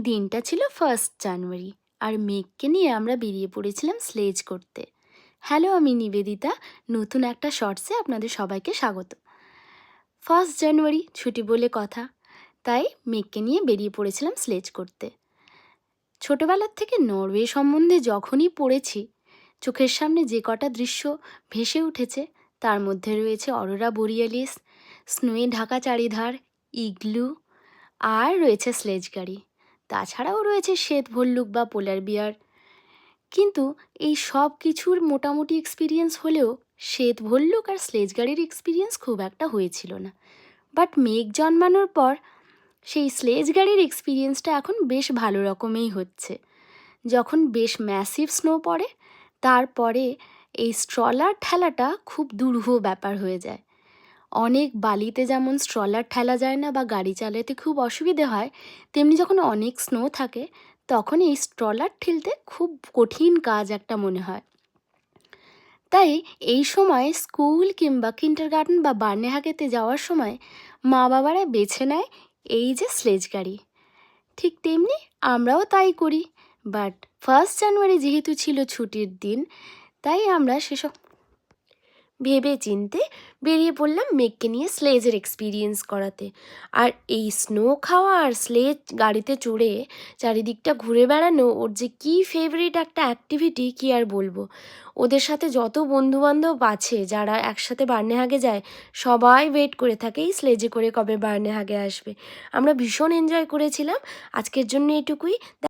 দিনটা ছিল 1 জানুয়ারি আর মেঘকে নিয়ে আমরা বেরিয়ে পড়েছিলাম স্লেজ করতে। হ্যালো, আমি নিবেদিতা। নতুন একটা শর্টসে আপনাদের সবাইকে স্বাগত। 1 জানুয়ারি ছুটি বলে কথা, তাই মেঘকে নিয়ে বেরিয়ে পড়েছিলাম স্লেজ করতে। ছোটবেলার থেকে নরওয়ে সম্বন্ধে যখনই পড়েছি, চোখের সামনে যে কটা দৃশ্য ভেসে উঠেছে তার মধ্যে রয়েছে অরোরা বোরিয়ালিস, স্নোয়ে ঢাকা চারিধার, ইগলু, আর রয়েছে স্লেজ গাড়ি। তাছাড়াও রয়েছে শ্বেত ভল্লুক বা পোলার বিয়ার। কিন্তু এই সব কিছুর মোটামুটি এক্সপিরিয়েন্স হলেও শ্বেত ভল্লুক আর স্লেজ গাড়ির এক্সপিরিয়েন্স খুব একটা হয়েছিল না। বাট মেঘ জন্মানোর পর সেই স্লেজ গাড়ির এক্সপিরিয়েন্সটা এখন বেশ ভালো রকমেই হচ্ছে। যখন বেশ ম্যাসিভ স্নো পড়ে, তারপরে এই স্ট্রলার ঠেলাটা খুব দুরূহ ব্যাপার হয়ে যায়। অনেক বালিতে যেমন স্ট্রলার ঠেলা যায় না বা গাড়ি চালাতে খুব অসুবিধে হয়, তেমনি যখন অনেক স্নো থাকে তখন এই স্ট্রলার ঠেলতে খুব কঠিন কাজ একটা মনে হয়। তাই এই সময় স্কুল কিংবা কিন্ডারগার্টেন বা বার্নেহাগেতে যাওয়ার সময় মা বাবারা বেছে নেয় এই যে স্লেজ গাড়ি। ঠিক তেমনি আমরাও তাই করি। বাট 1 জানুয়ারি যেহেতু ছিল ছুটির দিন, তাই আমরা সেসব ভেবে চিনতে বেরিয়ে পড়লাম মেঘকে নিয়ে স্লেজের এক্সপিরিয়েন্স করাতে। আর এই স্নো খাওয়া আর স্লেজ গাড়িতে চড়ে চারিদিকটা ঘুরে বেড়ানো ওর যে কী ফেভারিট একটা অ্যাক্টিভিটি, কী আর বলবো। ওদের সাথে যত বন্ধুবান্ধব আছে যারা একসাথে বার্নেহাগে যায়, সবাই ওয়েট করে থাকে এই স্লেজে করে কবে বার্নেহাগে আসবে। আমরা ভীষণ এনজয় করেছিলাম। আজকের জন্য এটুকুই।